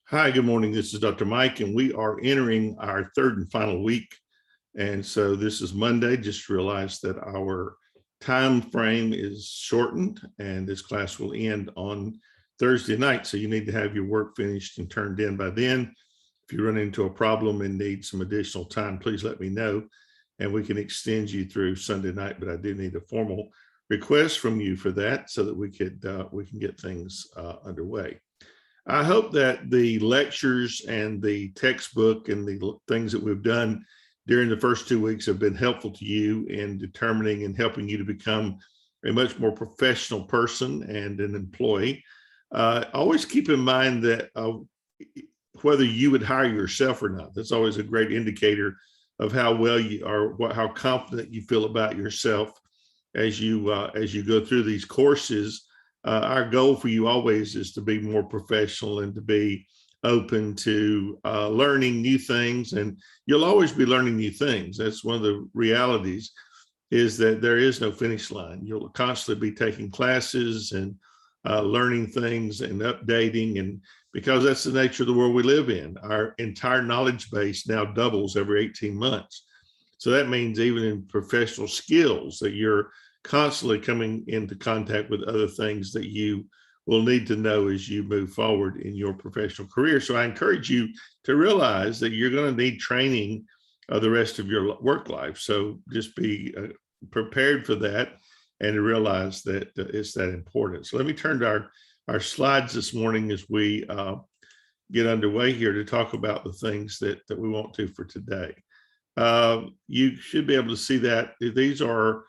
Hi, good morning. This is Dr. Mike, and we are entering our third and final week. And so this is Monday. Just realized that our time frame is shortened and this class will end on Thursday night. So you need to have your work finished and turned in by then. If you run into a problem and need some additional time, please let me know and we can extend you through Sunday night. But I do need a formal request from you for that so that we can get things underway. I hope that the lectures and the textbook and the things that we've done during the first 2 weeks have been helpful to you in determining and helping you to become a much more professional person and an employee. Always keep in mind that whether you would hire yourself or not, that's always a great indicator of how well you are, how confident you feel about yourself as you go through these courses. Our goal for you always is to be more professional and to be open to learning new things. And you'll always be learning new things. That's one of the realities, is that there is no finish line. You'll constantly be taking classes and learning things and updating. And because that's the nature of the world we live in, our entire knowledge base now doubles every 18 months. So that means even in professional skills that you're constantly coming into contact with other things that you will need to know as you move forward in your professional career. So I encourage you to realize that you're going to need training the rest of your work life. So just be prepared for that and to realize that it's that important. So let me turn to our slides this morning as we get underway here to talk about the things that we want to for today. You should be able to see that these are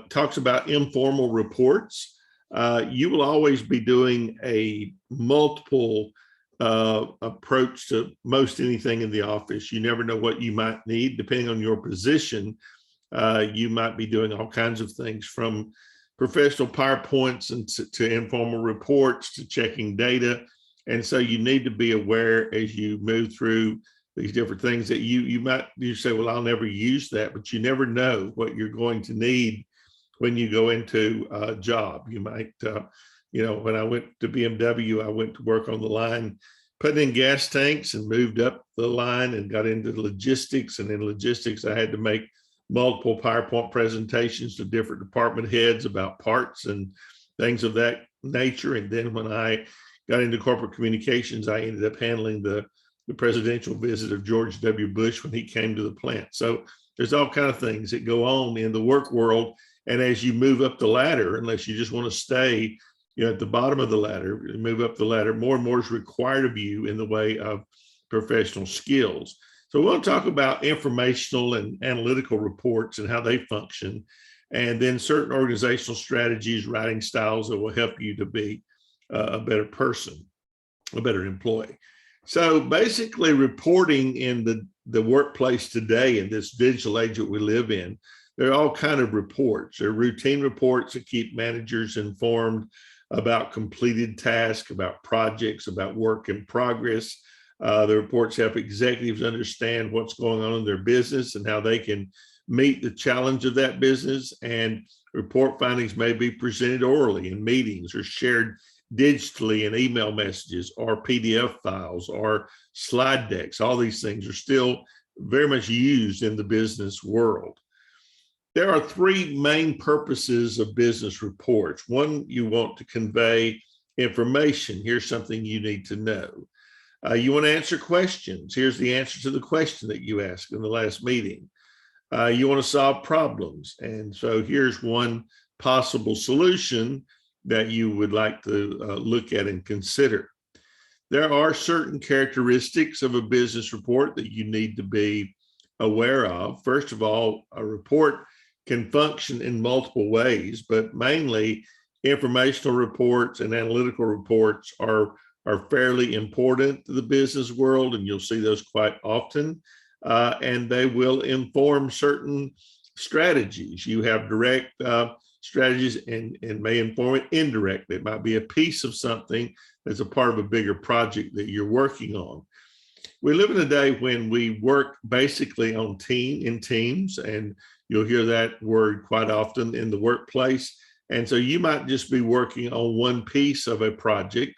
talks about informal reports. You will always be doing a multiple approach to most anything in the office. You never know what you might need. Depending on your position, you might be doing all kinds of things, from professional PowerPoints and to informal reports to checking data. And so you need to be aware as you move through these different things that you say, well, I'll never use that, but you never know what you're going to need when you go into a job. You might, when I went to BMW, I went to work on the line, putting in gas tanks, and moved up the line and got into logistics. And in logistics, I had to make multiple PowerPoint presentations to different department heads about parts and things of that nature. And then when I got into corporate communications, I ended up handling the presidential visit of George W. Bush when he came to the plant. So there's all kinds of things that go on in the work world. And as you move up the ladder, unless you just want to stay at the bottom of the ladder, move up the ladder, more and more is required of you in the way of professional skills. So we'll talk about informational and analytical reports and how they function, and then certain organizational strategies, writing styles that will help you to be a better person, a better employee. So basically, reporting in the workplace today, in this digital age that we live in, there are all kinds of reports. There are routine reports that keep managers informed about completed tasks, about projects, about work in progress. The reports help executives understand what's going on in their business and how they can meet the challenge of that business. And report findings may be presented orally in meetings or shared digitally in email messages or PDF files or slide decks. All these things are still very much used in the business world. There are three main purposes of business reports. One, you want to convey information. Here's something you need to know. You want to answer questions. Here's the answer to the question that you asked in the last meeting. You want to solve problems. And so here's one possible solution that you would like to look at and consider. There are certain characteristics of a business report that you need to be aware of. First of all, a report can function in multiple ways, but mainly informational reports and analytical reports are fairly important to the business world, and you'll see those quite often, and they will inform certain strategies. You have direct strategies and may inform it indirectly. It might be a piece of something that's a part of a bigger project that you're working on. We live in a day when we work basically in teams, and you'll hear that word quite often in the workplace. And so you might just be working on one piece of a project,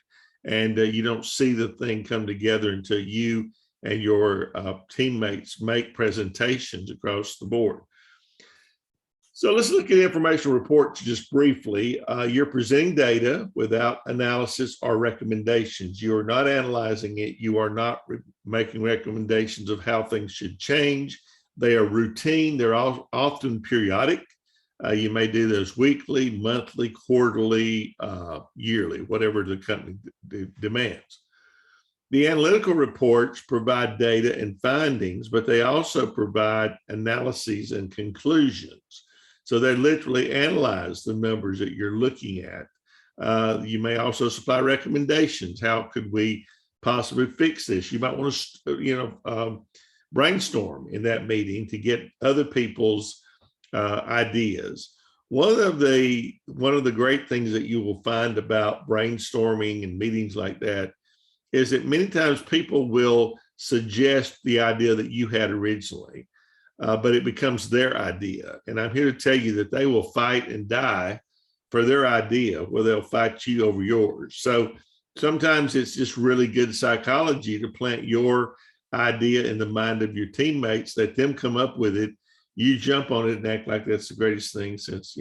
and you don't see the thing come together until you and your teammates make presentations across the board. So let's look at informational reports just briefly. You're presenting data without analysis or recommendations. You are not analyzing it. You are not making recommendations of how things should change. They are routine. They're often periodic. You may do those weekly, monthly, quarterly, yearly, whatever the company demands. The analytical reports provide data and findings, but they also provide analyses and conclusions. So they literally analyze the numbers that you're looking at. You may also supply recommendations. How could we possibly fix this? You might want to, brainstorm in that meeting to get other people's ideas. One of the great things that you will find about brainstorming and meetings like that is that many times people will suggest the idea that you had originally. But it becomes their idea. And I'm here to tell you that they will fight and die for their idea, where they'll fight you over yours. So sometimes it's just really good psychology to plant your idea in the mind of your teammates, let them come up with it. You jump on it and act like that's the greatest thing since,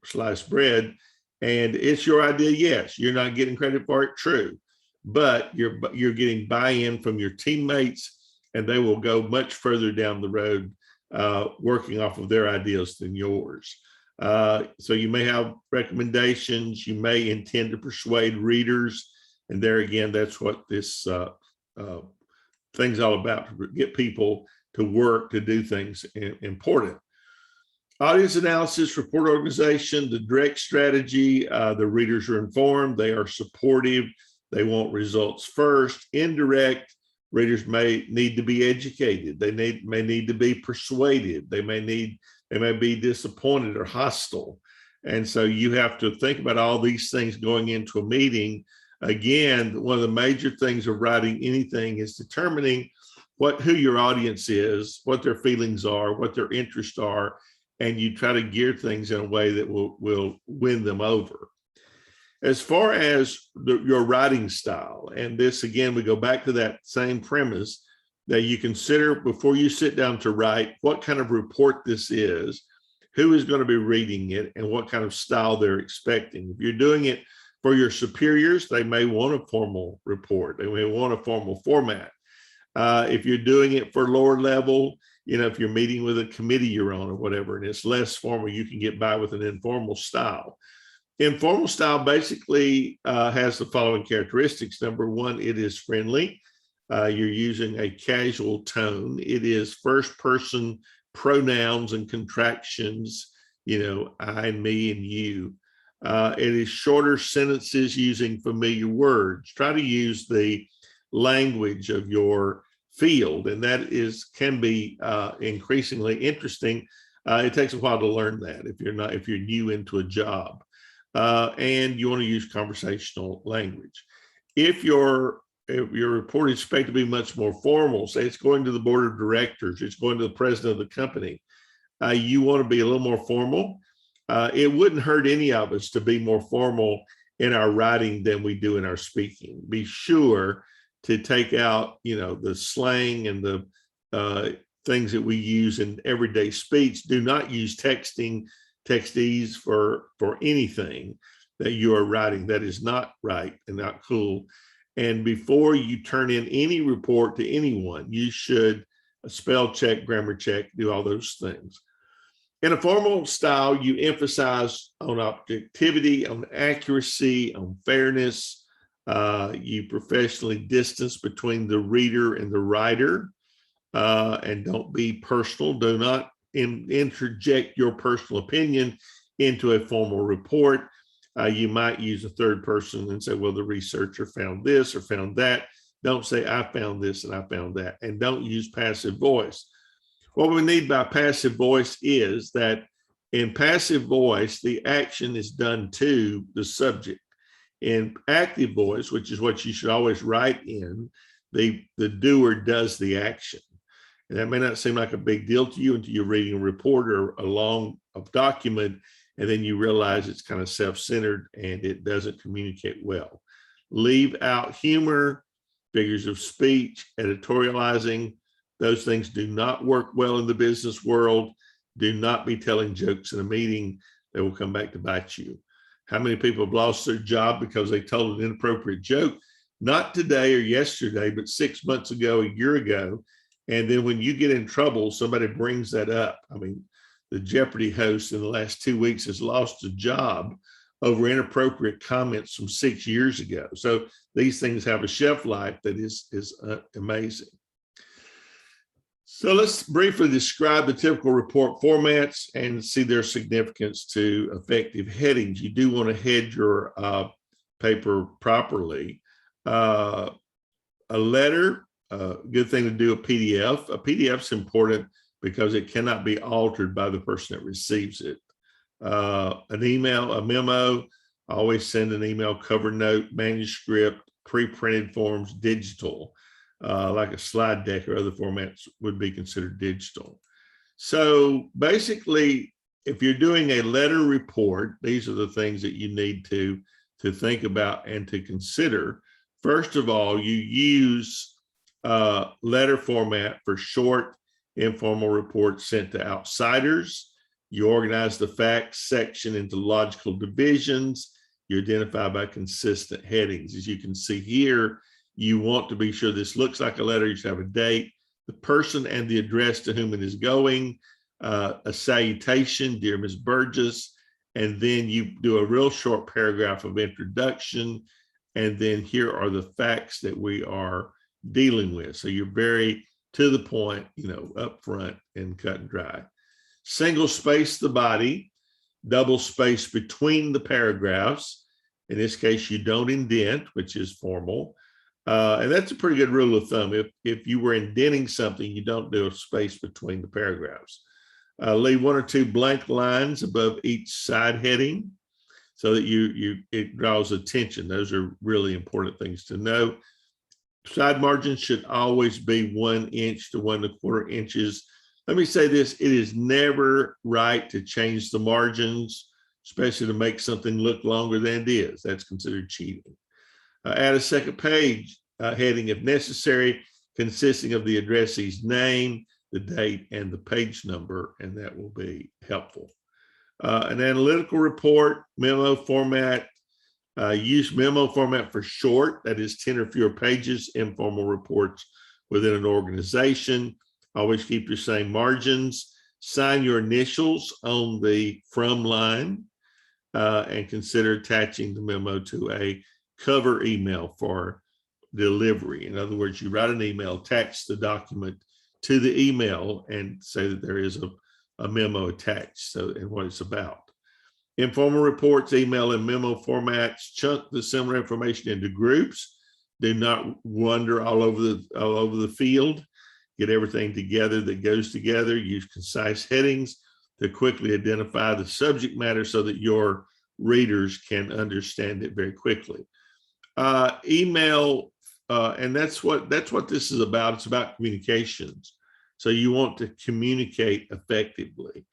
sliced bread. And it's your idea. Yes, you're not getting credit for it. True. But you're getting buy-in from your teammates, and they will go much further down the road working off of their ideas than yours. So you may have recommendations, you may intend to persuade readers, and there again, that's what this thing's all about, to get people to work, to do things important. Audience analysis, report organization, the direct strategy, the readers are informed, they are supportive, they want results first. Indirect, readers may need to be educated. They may need to be persuaded. They may be disappointed or hostile. And so you have to think about all these things going into a meeting. Again, one of the major things of writing anything is determining who your audience is, what their feelings are, what their interests are, and you try to gear things in a way that will win them over. As far as your writing style, and this again, we go back to that same premise that you consider before you sit down to write what kind of report this is, who is going to be reading it, and what kind of style they're expecting. If you're doing it for your superiors, they may want a formal report. They may want a formal format. If you're doing it for lower level, if you're meeting with a committee you're on or whatever, and it's less formal, you can get by with an informal style. Informal style basically has the following characteristics. Number one, it is friendly. You're using a casual tone. It is first person pronouns and contractions, I, me, and you. It is shorter sentences using familiar words. Try to use the language of your field, and that can be increasingly interesting. It takes a while to learn that if you're new into a job. And you want to use conversational language. If your report is expected to be much more formal, say it's going to the board of directors, it's going to the president of the company, you want to be a little more formal. It wouldn't hurt any of us to be more formal in our writing than we do in our speaking. Be sure to take out, the slang and the things that we use in everyday speech. Do not use textees for anything that you are writing. That is not right and not cool. And before you turn in any report to anyone, you should spell check, grammar check, do all those things. In a formal style, you emphasize on objectivity, on accuracy, on fairness. You professionally distance between the reader and the writer, and don't be personal. Do not interject your personal opinion into a formal report. You might use a third person and say, well, the researcher found this or found that. Don't say, I found this and I found that. And don't use passive voice. What we need by passive voice is that in passive voice, the action is done to the subject. In active voice, which is what you should always write in, the doer does the action. And that may not seem like a big deal to you until you're reading a report or a long document, and then you realize it's kind of self-centered and it doesn't communicate well. Leave out humor, figures of speech, editorializing. Those things do not work well in the business world. Do not be telling jokes in a meeting. They will come back to bite you. How many people have lost their job because they told an inappropriate joke? Not today or yesterday, but 6 months ago, a year ago. And then when you get in trouble, somebody brings that up. I mean, the Jeopardy host in the last 2 weeks has lost a job over inappropriate comments from 6 years ago. So these things have a shelf life that is amazing. So let's briefly describe the typical report formats and see their significance to effective headings. You do want to head your paper properly. A letter, good thing to do a PDF. A PDF is important because it cannot be altered by the person that receives it. An email, a memo, always send an email, cover note, manuscript, pre-printed forms, digital. Like a slide deck or other formats would be considered digital. So basically, if you're doing a letter report, these are the things that you need to think about and to consider. First of all, you use letter format for short, informal reports sent to outsiders. You organize the facts section into logical divisions. You identify by consistent headings. As you can see here, you want to be sure this looks like a letter. You should have a date, the person and the address to whom it is going, a salutation, dear Ms. Burgess, and then you do a real short paragraph of introduction, and then here are the facts that we are dealing with. So you're very to the point, up front and cut and dry. Single space the body, double space between the paragraphs. In this case, you don't indent, which is formal. And that's a pretty good rule of thumb. If you were indenting something, you don't do a space between the paragraphs. Leave 1 or 2 blank lines above each side heading so that it draws attention. Those are really important things to know. Side margins should always be 1 inch to 1 1/4 inches. Let me say this, it is never right to change the margins, especially to make something look longer than it is. That's considered cheating. Add a second page heading if necessary, consisting of the addressee's name, the date, and the page number, and that will be helpful. An analytical report, memo format, use memo format for short, that is 10 or fewer pages, informal reports within an organization. Always keep your same margins. Sign your initials on the from line and consider attaching the memo to a cover email for delivery. In other words, you write an email, attach the document to the email and say that there is a memo attached and what it's about. Informal reports, email and memo formats, chunk the similar information into groups. Do not wander all over the field. Get everything together that goes together. Use concise headings to quickly identify the subject matter so that your readers can understand it very quickly. Email, and that's what this is about. It's about communications. So you want to communicate effectively.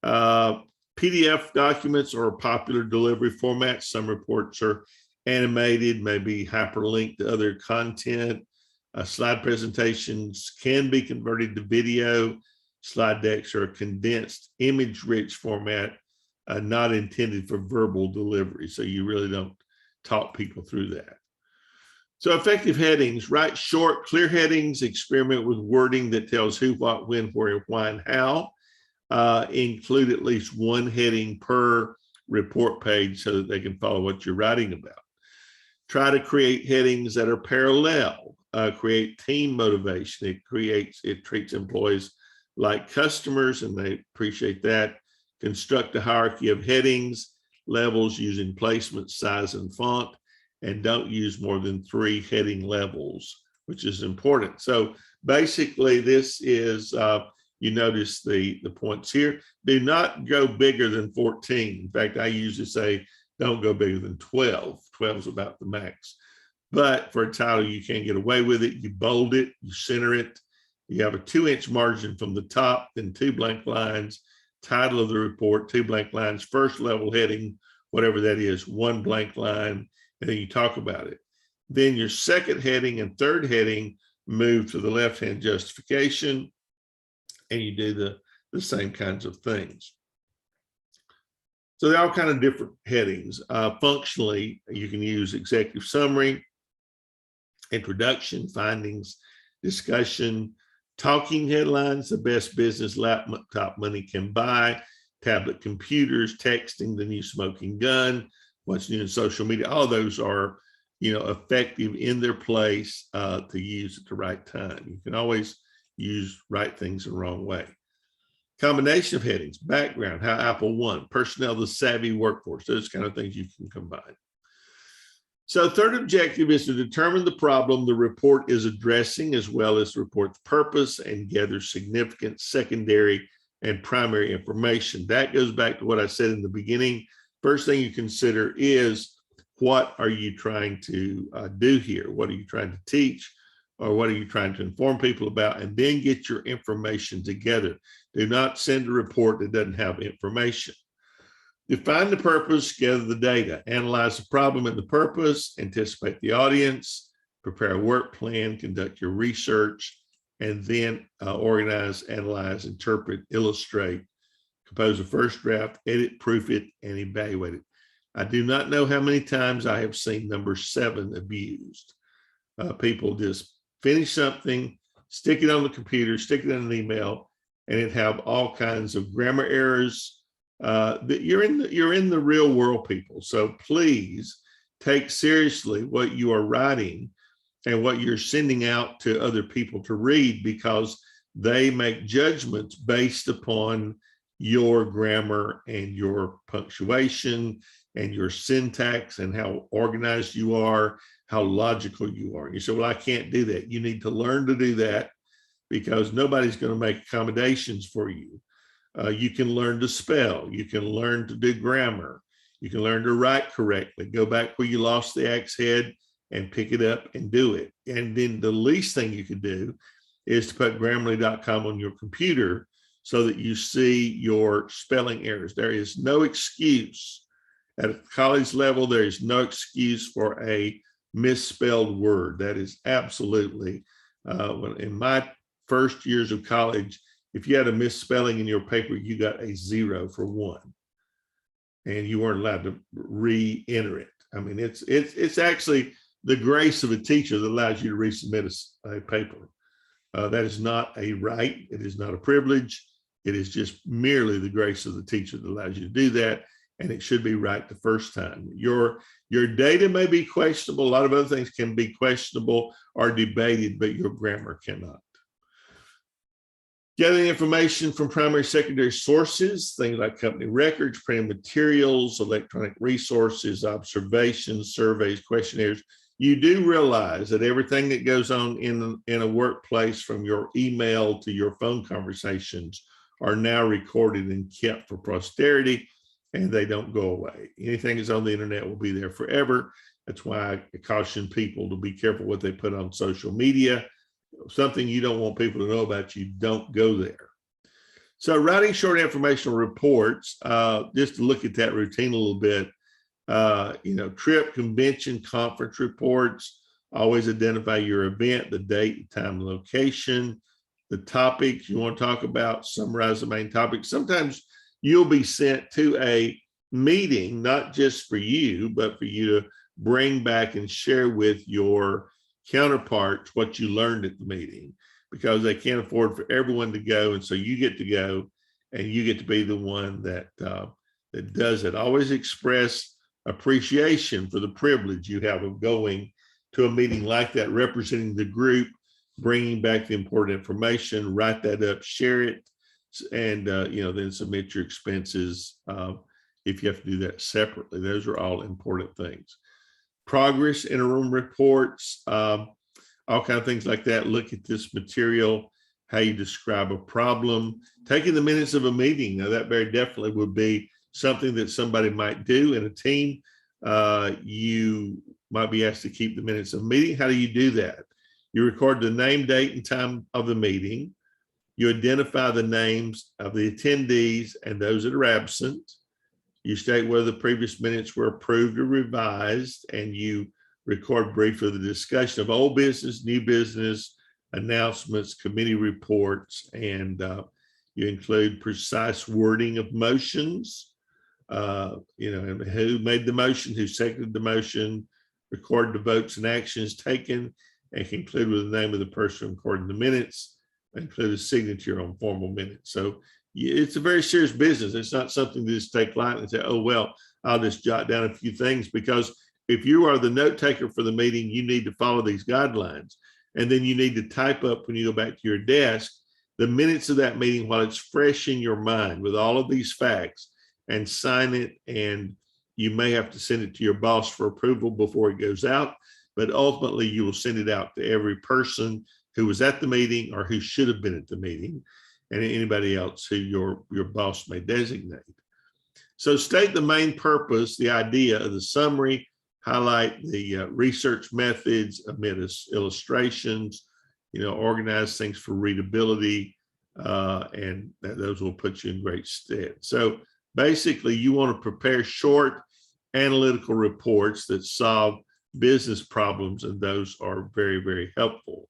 PDF documents are a popular delivery format. Some reports are animated, maybe hyperlinked to other content. Slide presentations can be converted to video. Slide decks are a condensed image-rich format, not intended for verbal delivery. So you really don't talk people through that. So effective headings, write short, clear headings, experiment with wording that tells who, what, when, where, why, and how. Include at least 1 heading per report page so that they can follow what you're writing about. Try to create headings that are parallel. Create team motivation. It treats employees like customers, and they appreciate that. Construct a hierarchy of headings, levels using placement, size, and font, and don't use more than 3 heading levels, which is important. So basically, this is, you notice the points here. Do not go bigger than 14. In fact, I usually say don't go bigger than 12. 12 is about the max. But for a title, you can't get away with it. You bold it, you center it. You have a 2-inch margin from the top, then 2 blank lines, title of the report, 2 blank lines, first level heading, whatever that is, 1 blank line, and then you talk about it. Then your second heading and third heading move to the left-hand justification, and you do the same kinds of things. So they're all kind of different headings. Functionally, you can use executive summary, introduction, findings, discussion, talking headlines, the best business laptop money can buy, tablet computers, texting, the new smoking gun, what's new in social media. All those are, effective in their place to use at the right time. You can always use right things the wrong way. Combination of headings, background, how Apple won, personnel, the savvy workforce, those kind of things you can combine. So third objective is to determine the problem the report is addressing, as well as the report's purpose, and gather significant secondary and primary information. That goes back to what I said in the beginning. First thing you consider is, what are you trying to do here? What are you trying to teach? Or what are you trying to inform people about? And then get your information together. Do not send a report that doesn't have information. Define the purpose, gather the data, analyze the problem and the purpose, anticipate the audience, prepare a work plan, conduct your research, and then organize, analyze, interpret, illustrate, compose a first draft, edit, proof it, and evaluate it. I do not know how many times I have seen number 7 abused. People just finish something, stick it on the computer, stick it in an email, and it have all kinds of grammar errors. That you're in the real world, people. So please take seriously what you are writing and what you're sending out to other people to read, because they make judgments based upon your grammar and your punctuation and your syntax and how organized you are, how logical you are. You say, well, I can't do that. You need to learn to do that, because nobody's going to make accommodations for you. You can learn to spell. You can learn to do grammar. You can learn to write correctly. Go back where you lost the axe head and pick it up and do it. And then the least thing you could do is to put Grammarly.com on your computer so that you see your spelling errors. There is no excuse. At a college level, there is no excuse for a misspelled word. That is absolutely, in my first years of college, if you had a misspelling in your paper, you got a 0 for 1, and you weren't allowed to re-enter it. I mean, it's actually the grace of a teacher that allows you to resubmit a paper. That is not a right. It is not a privilege. It is just merely the grace of the teacher that allows you to do that, and it should be right the first time. Your data may be questionable. A lot of other things can be questionable or debated, but your grammar cannot. Gathering information from primary, secondary sources, things like company records, printed materials, electronic resources, observations, surveys, questionnaires. You do realize that everything that goes on in a workplace, from your email to your phone conversations, are now recorded and kept for posterity, and they don't go away. Anything that's on the internet will be there forever. That's why I caution people to be careful what they put on social media. Something you don't want people to know about you, don't go there. So writing short informational reports, just to look at that routine a little bit, trip, convention, conference reports, always identify your event, the date, time, and location, the topics you want to talk about, summarize the main topics. Sometimes you'll be sent to a meeting, not just for you, but for you to bring back and share with your counterparts what you learned at the meeting, because they can't afford for everyone to go. And so you get to go, and you get to be the one that does it. Always express appreciation for the privilege you have of going to a meeting like that, representing the group, bringing back the important information, write that up, share it, and then submit your expenses if you have to do that separately. Those are all important things. Progress, interim reports, all kind of things like that. Look at this material, how you describe a problem. Taking the minutes of a meeting, now that very definitely would be something that somebody might do in a team. You might be asked to keep the minutes of a meeting. How do you do that? You record the name, date, and time of the meeting. You identify the names of the attendees and those that are absent. You state whether the previous minutes were approved or revised, and you record briefly the discussion of old business, new business, announcements, committee reports, and you include precise wording of motions, and who made the motion, who seconded the motion, record the votes and actions taken, and conclude with the name of the person recording the minutes, include a signature on formal minutes. So it's a very serious business. It's not something to just take lightly and say, oh, well, I'll just jot down a few things, because if you are the note taker for the meeting, you need to follow these guidelines. And then you need to type up, when you go back to your desk, the minutes of that meeting while it's fresh in your mind with all of these facts, and sign it. And you may have to send it to your boss for approval before it goes out, but ultimately you will send it out to every person who was at the meeting or who should have been at the meeting, and anybody else who your boss may designate. So state the main purpose, the idea of the summary, highlight the research methods, omit illustrations, organize things for readability, and those will put you in great stead. So basically, you want to prepare short analytical reports that solve business problems, and those are very, very helpful.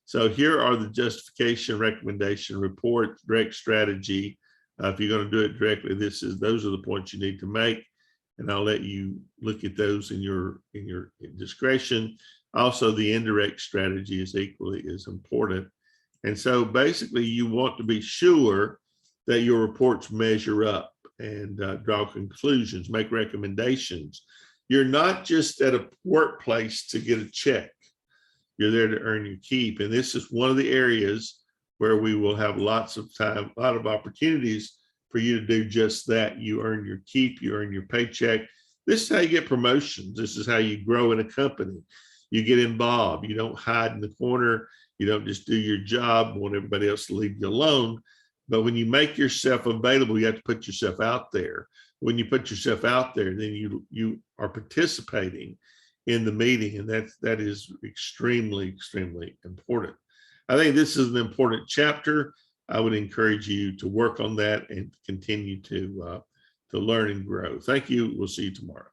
So here are the justification, recommendation, report, direct strategy. If you're going to do it directly, those are the points you need to make, and I'll let you look at those in your discretion. Also, the indirect strategy is equally as important. And so basically, you want to be sure that your reports measure up and draw conclusions, make recommendations. You're not just at a workplace to get a check. You're there to earn your keep. And this is one of the areas where we will have lots of time, a lot of opportunities for you to do just that. You earn your keep, you earn your paycheck. This is how you get promotions. This is how you grow in a company. You get involved. You don't hide in the corner. You don't just do your job, want everybody else to leave you alone. But when you make yourself available, you have to put yourself out there. When you put yourself out there, then you are participating in the meeting, and that is extremely, extremely important. I think this is an important chapter. I would encourage you to work on that and continue to learn and grow. Thank you. We'll see you tomorrow.